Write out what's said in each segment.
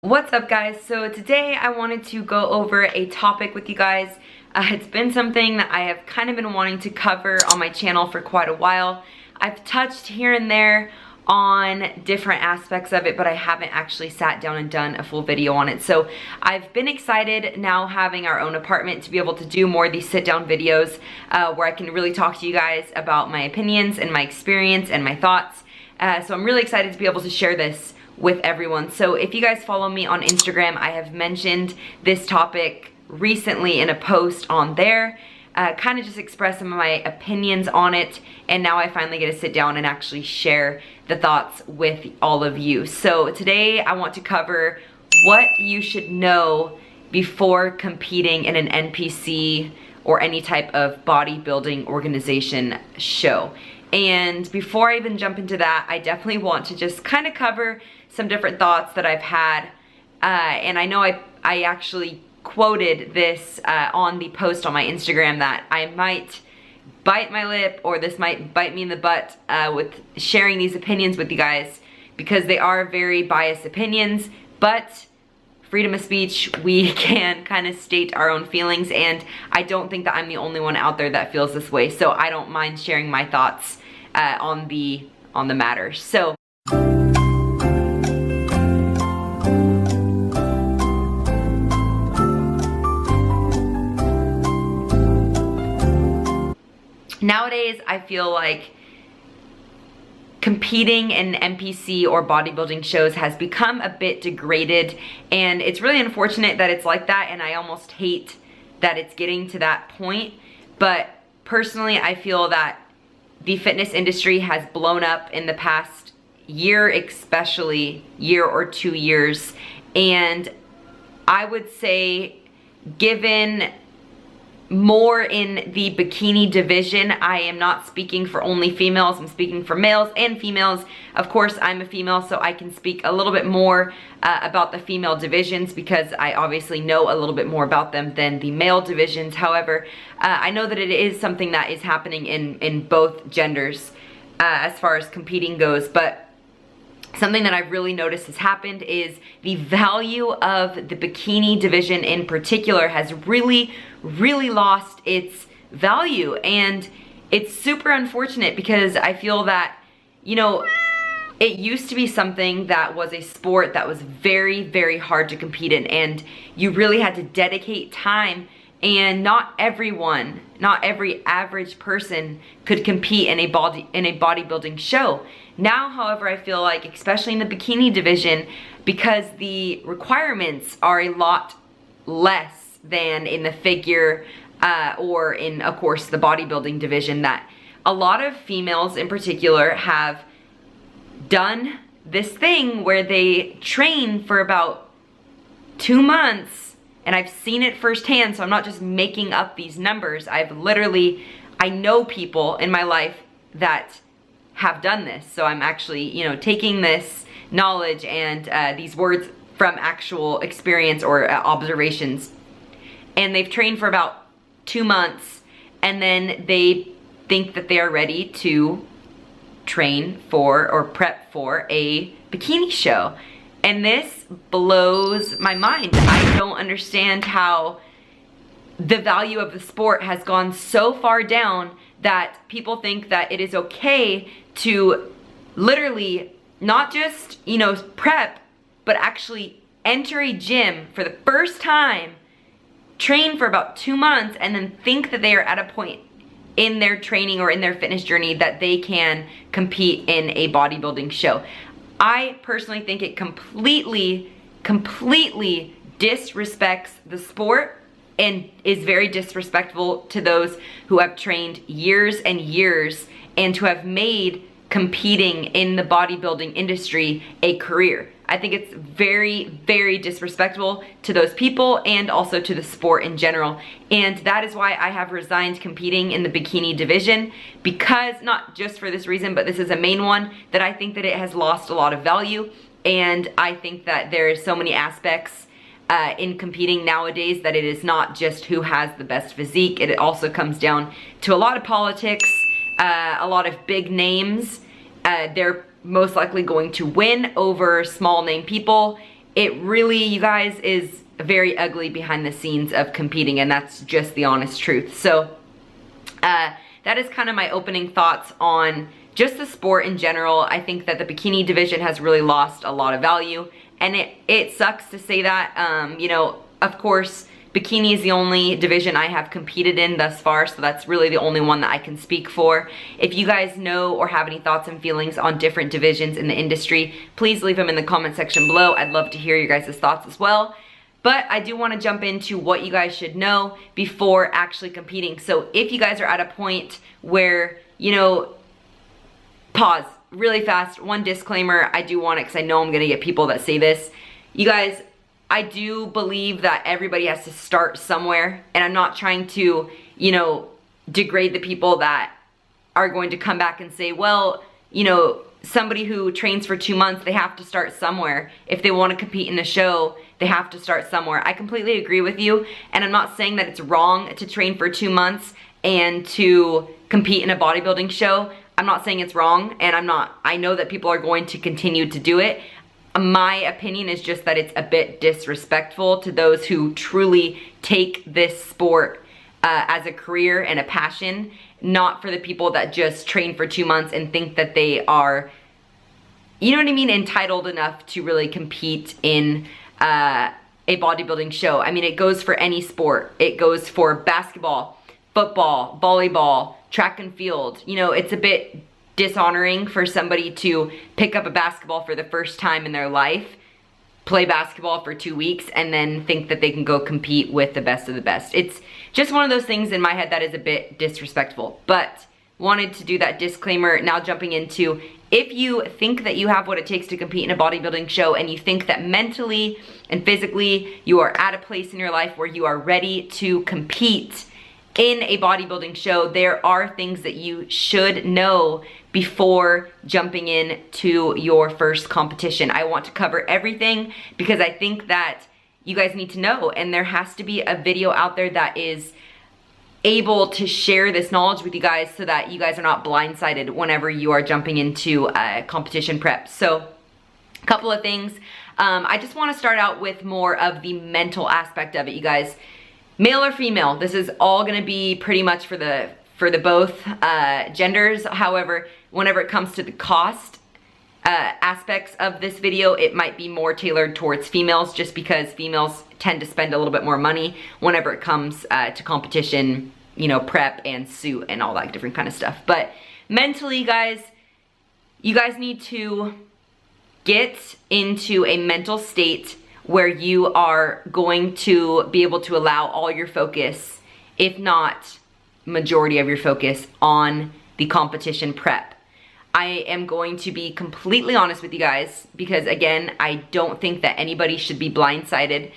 What's up, guys? So today I wanted to go over a topic with you guys. It's been something that I have kind of been wanting to cover on my channel for quite a while. I've touched here and there on different aspects of it, but I haven't actually sat down and done a full video on it. So I've been excited now having our own apartment to be able to do more of these sit down videos where I can really talk to you guys about my opinions and my experience and my thoughts. So I'm really excited to be able to share this with everyone. So if you guys follow me on Instagram, I have mentioned this topic recently in a post on there, kind of just express some of my opinions on it, and now I finally get to sit down and actually share the thoughts with all of you. So today I want to cover what you should know before competing in an NPC or any type of bodybuilding organization show. And before I even jump into that, I definitely want to just kind of cover some different thoughts that I've had. And I know I actually quoted this on the post on my Instagram that I might bite my lip, or this might bite me in the butt with sharing these opinions with you guys, because they are very biased opinions, but freedom of speech, we can kind of state our own feelings, and I don't think that I'm the only one out there that feels this way, so I don't mind sharing my thoughts on the matter. So nowadays, I feel like competing in NPC or bodybuilding shows has become a bit degraded, and it's really unfortunate that it's like that, and I almost hate that it's getting to that point. But personally, I feel that the fitness industry has blown up in the past year, especially year or 2 years, and I would say given more in the bikini division. I am not speaking for only females, I'm speaking for males and females. Of course, I'm a female, so I can speak a little bit more about the female divisions, because I obviously know a little bit more about them than the male divisions. However, I know that it is something that is happening in both genders as far as competing goes, but something that I've really noticed has happened is the value of the bikini division in particular has really lost its value, and it's super unfortunate, because I feel that, you know, it used to be something that was a sport that was very hard to compete in, and you really had to dedicate time, and not everyone, not every average person could compete in a bodybuilding show. Now, however, I feel like, especially in the bikini division, because the requirements are a lot less than in the figure or in, of course, the bodybuilding division, that a lot of females in particular have done this thing where they train for about 2 months, and I've seen it firsthand, so I'm not just making up these numbers. I know people in my life that have done this, so I'm actually, you know, taking this knowledge and these words from actual experience or observations, and they've trained for about 2 months, and then they think that they are ready to train for or prep for a bikini show. And this blows my mind. I don't understand how the value of the sport has gone so far down that people think that it is okay to literally not just, you know, prep, but actually enter a gym for the first time, train for about 2 months, and then think that they are at a point in their training or in their fitness journey that they can compete in a bodybuilding show. I personally think it completely disrespects the sport and is very disrespectful to those who have trained years and years and who have made competing in the bodybuilding industry a career. I think it's very disrespectful to those people and also to the sport in general. And that is why I have resigned competing in the bikini division, because not just for this reason, but this is a main one, that I think that it has lost a lot of value. And I think that there is so many aspects in competing nowadays that it is not just who has the best physique. It also comes down to a lot of politics, a lot of big names. They're most likely going to win over small name people, it really, you guys, is very ugly behind the scenes of competing, and that's just the honest truth. So that is kind of my opening thoughts on just the sport in general. I think that the bikini division has really lost a lot of value, and it sucks to say that. You know, of course, bikini is the only division I have competed in thus far, so that's really the only one that I can speak for. If you guys know or have any thoughts and feelings on different divisions in the industry, please leave them in the comment section below. I'd love to hear your guys' thoughts as well. But I do want to jump into what you guys should know before actually competing. So if you guys are at a point where, you know, pause really fast, one disclaimer, I do want it because I know I'm going to get people that say this. You guys, I do believe that everybody has to start somewhere, and I'm not trying to, you know, degrade the people that are going to come back and say, well, you know, somebody who trains for 2 months, they have to start somewhere. If they want to compete in a show, they have to start somewhere. I completely agree with you, and I'm not saying that it's wrong to train for 2 months and to compete in a bodybuilding show. I'm not saying it's wrong, and I know that people are going to continue to do it. My opinion is just that it's a bit disrespectful to those who truly take this sport as a career and a passion, not for the people that just train for 2 months and think that they are, you know what I mean, entitled enough to really compete in a bodybuilding show. I mean, it goes for any sport. It goes for basketball, football, volleyball, track and field. You know, it's a bit dishonoring for somebody to pick up a basketball for the first time in their life, play basketball for 2 weeks, and then think that they can go compete with the best of the best. It's just one of those things in my head that is a bit disrespectful. But wanted to do that disclaimer. Now jumping into, if you think that you have what it takes to compete in a bodybuilding show, and you think that mentally and physically you are at a place in your life where you are ready to compete in a bodybuilding show, there are things that you should know before jumping in to your first competition. I want to cover everything because I think that you guys need to know, and there has to be a video out there that is able to share this knowledge with you guys so that you guys are not blindsided whenever you are jumping into competition prep. So a couple of things. I just want to start out with more of the mental aspect of it, you guys. Male or female, this is all going to be pretty much for the both genders. However, whenever it comes to the cost aspects of this video, it might be more tailored towards females, just because females tend to spend a little bit more money whenever it comes to competition, you know, prep and suit and all that different kind of stuff. But mentally, guys, you guys need to get into a mental state where you are going to be able to allow all your focus, if not majority of your focus, on the competition prep. I am going to be completely honest with you guys because, again, I don't think that anybody should be blindsided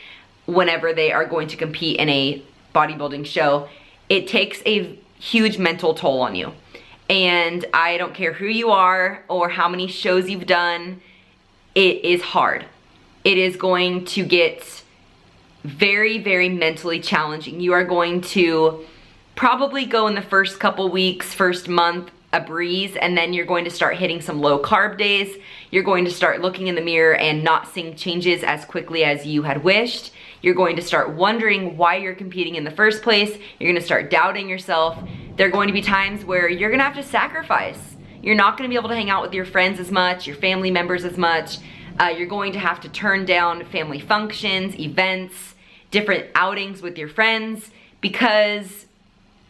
whenever they are going to compete in a bodybuilding show. It takes a huge mental toll on you. And I don't care who you are or how many shows you've done, it is hard. It is going to get very, very mentally challenging. You are going to probably go in the first couple weeks, first month, a breeze, and then you're going to start hitting some low carb days. You're going to start looking in the mirror and not seeing changes as quickly as you had wished. You're going to start wondering why you're competing in the first place. You're going to start doubting yourself. There are going to be times where you're going to have to sacrifice. You're not going to be able to hang out with your friends as much, your family members as much. You're going to have to turn down family functions, events, different outings with your friends because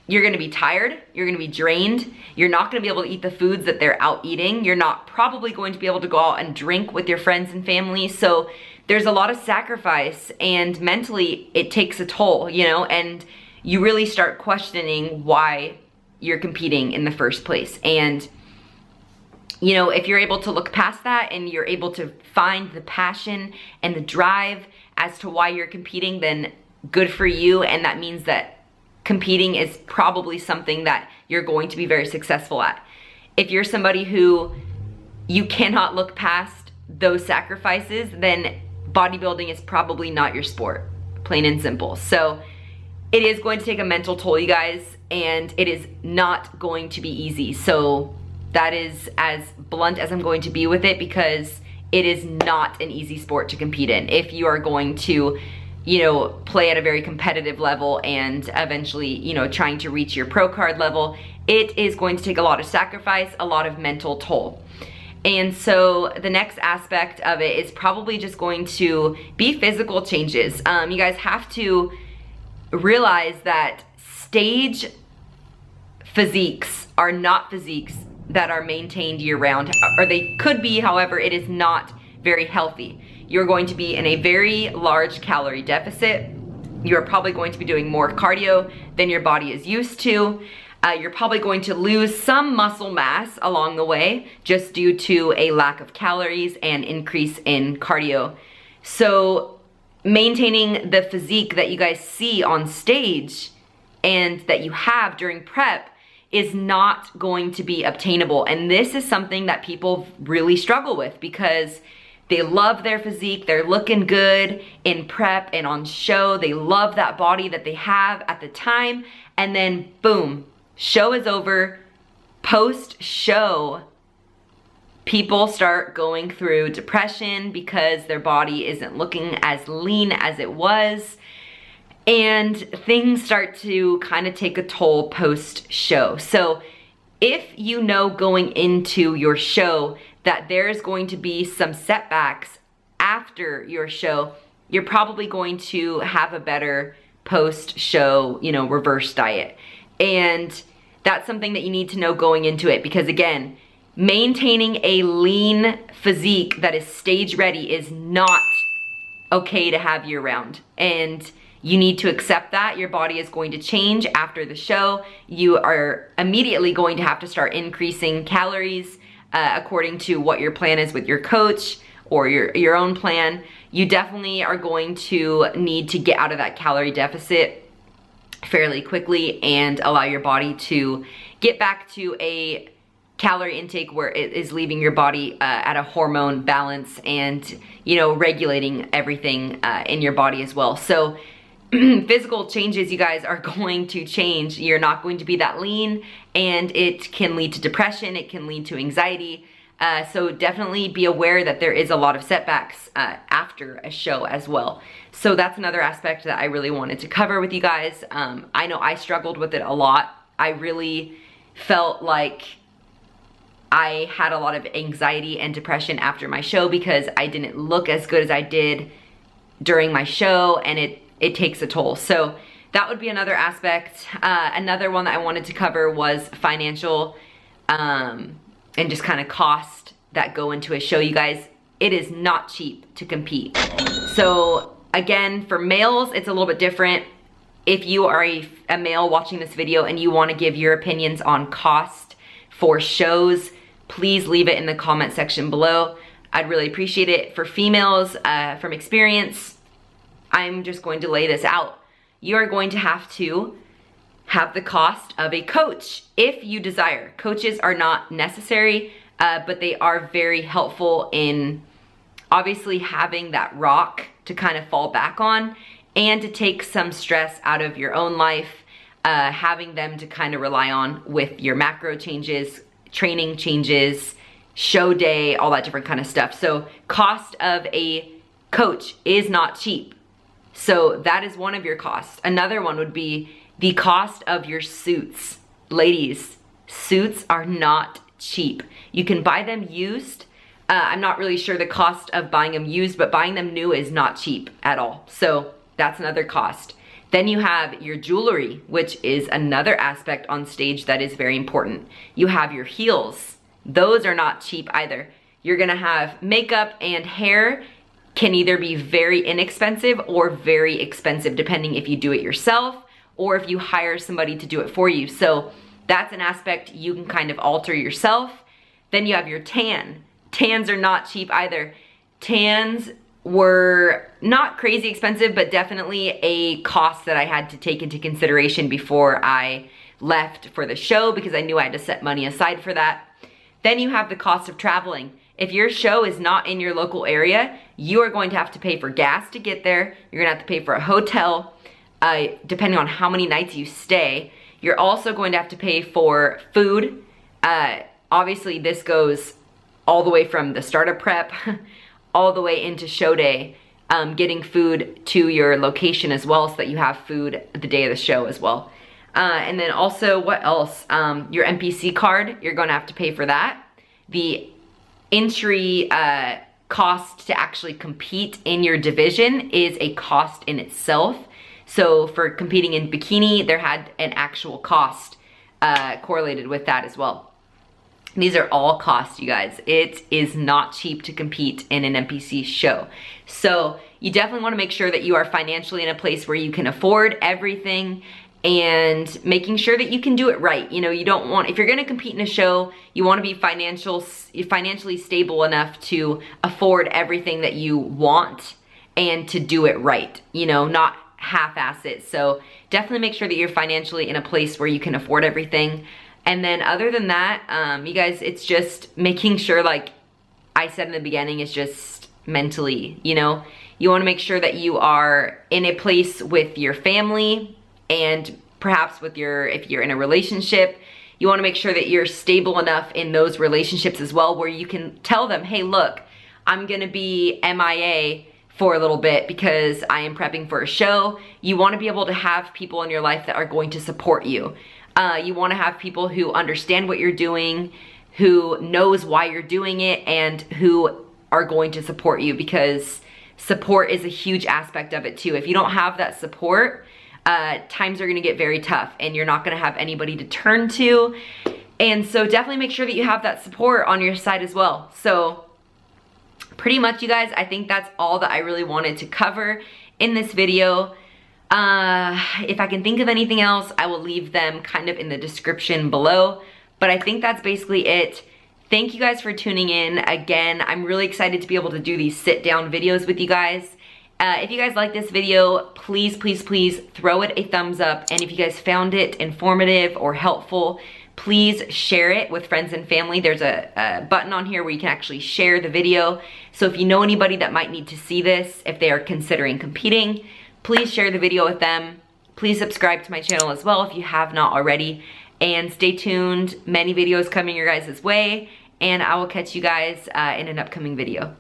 you're going to be tired, you're going to be drained, you're not going to be able to eat the foods that they're out eating, you're not probably going to be able to go out and drink with your friends and family. So there's a lot of sacrifice, and mentally it takes a toll, you know, and you really start questioning why you're competing in the first place. And you know, if you're able to look past that and you're able to find the passion and the drive as to why you're competing, then good for you. And that means that competing is probably something that you're going to be very successful at. If you're somebody who you cannot look past those sacrifices, then bodybuilding is probably not your sport, plain and simple. So it is going to take a mental toll, you guys, and it is not going to be easy. So that is as blunt as I'm going to be with it, because it is not an easy sport to compete in. If you are going to, you know, play at a very competitive level and eventually, you know, trying to reach your pro card level, it is going to take a lot of sacrifice, a lot of mental toll. And so the next aspect of it is probably just going to be physical changes. You guys have to realize that stage physiques are not physiques that are maintained year round, or they could be, however, it is not very healthy. You're going to be in a very large calorie deficit. You're probably going to be doing more cardio than your body is used to. You're probably going to lose some muscle mass along the way just due to a lack of calories and increase in cardio. So maintaining the physique that you guys see on stage and that you have during prep is not going to be obtainable. And this is something that people really struggle with because they love their physique, they're looking good in prep and on show, they love that body that they have at the time, and then boom, show is over. Post-show, people start going through depression because their body isn't looking as lean as it was, and things start to kind of take a toll post-show. So if you know going into your show that there's going to be some setbacks after your show, you're probably going to have a better post-show, you know, reverse diet. And that's something that you need to know going into it, because again, maintaining a lean physique that is stage ready is not okay to have year round. And you need to accept that. Your body is going to change after the show. You are immediately going to have to start increasing calories according to what your plan is with your coach or your own plan. You definitely are going to need to get out of that calorie deficit fairly quickly and allow your body to get back to a calorie intake where it is leaving your body at a hormone balance and, you know, regulating everything in your body as well. So physical changes, you guys, are going to change. You're not going to be that lean, and it can lead to depression, it can lead to anxiety. So definitely be aware that there is a lot of setbacks after a show as well. So that's another aspect that I really wanted to cover with you guys. I know I struggled with it a lot. I really felt like I had a lot of anxiety and depression after my show because I didn't look as good as I did during my show, and it takes a toll. So that would be another aspect. Another one that I wanted to cover was financial and just kind of cost that go into a show. You guys, it is not cheap to compete. So again, for males, it's a little bit different. If you are a male watching this video and you want to give your opinions on cost for shows, please leave it in the comment section below. I'd really appreciate it. For females, from experience, I'm just going to lay this out. You are going to have the cost of a coach if you desire. Coaches are not necessary, but they are very helpful in obviously having that rock to kind of fall back on and to take some stress out of your own life, having them to kind of rely on with your macro changes, training changes, show day, all that different kind of stuff. So cost of a coach is not cheap. So that is one of your costs. Another one would be the cost of your suits. Ladies, suits are not cheap. You can buy them used. I'm not really sure the cost of buying them used, but buying them new is not cheap at all. So that's another cost. Then you have your jewelry, which is another aspect on stage that is very important. You have your heels. Those are not cheap either. You're gonna have makeup and hair can either be very inexpensive or very expensive, depending if you do it yourself or if you hire somebody to do it for you. So that's an aspect you can kind of alter yourself. Then you have your tan. Tans are not cheap either. Tans were not crazy expensive, but definitely a cost that I had to take into consideration before I left for the show because I knew I had to set money aside for that. Then you have the cost of traveling. If your show is not in your local area, you are going to have to pay for gas to get there. You're gonna have to pay for a hotel, depending on how many nights you stay. You're also going to have to pay for food. Obviously, this goes all the way from the startup prep all the way into show day, getting food to your location as well so that you have food the day of the show as well. And then also, what else? Your NPC card, you're gonna have to pay for that. The entry cost to actually compete in your division is a cost in itself. So for competing in bikini, there had an actual cost correlated with that as well. These are all costs, you guys. It is not cheap to compete in an NPC show. So you definitely want to make sure that you are financially in a place where you can afford everything, and making sure that you can do it right. You know, you don't want, if you're gonna compete in a show, you wanna be financially stable enough to afford everything that you want and to do it right, you know, not half-ass it. So definitely make sure that you're financially in a place where you can afford everything. And then other than that, you guys, it's just making sure, like I said in the beginning, is just mentally, you know, you wanna make sure that you are in a place with your family, and perhaps with if you're in a relationship, you wanna make sure that you're stable enough in those relationships as well, where you can tell them, hey, look, I'm gonna be MIA for a little bit because I am prepping for a show. You wanna be able to have people in your life that are going to support you. You wanna have people who understand what you're doing, who knows why you're doing it, and who are going to support you, because support is a huge aspect of it too. If you don't have that support, times are gonna get very tough and you're not gonna have anybody to turn to. And so definitely make sure that you have that support on your side as well. So pretty much, you guys, I think that's all that I really wanted to cover in this video. If I can think of anything else, I will leave them kind of in the description below. But I think that's basically it. Thank you guys for tuning in. Again, I'm really excited to be able to do these sit-down videos with you guys. If you guys like this video, please, please, please throw it a thumbs up. And if you guys found it informative or helpful, please share it with friends and family. There's a button on here where you can actually share the video. So if you know anybody that might need to see this, if they are considering competing, please share the video with them. Please subscribe to my channel as well if you have not already. And stay tuned, many videos coming your guys' way. And I will catch you guys in an upcoming video.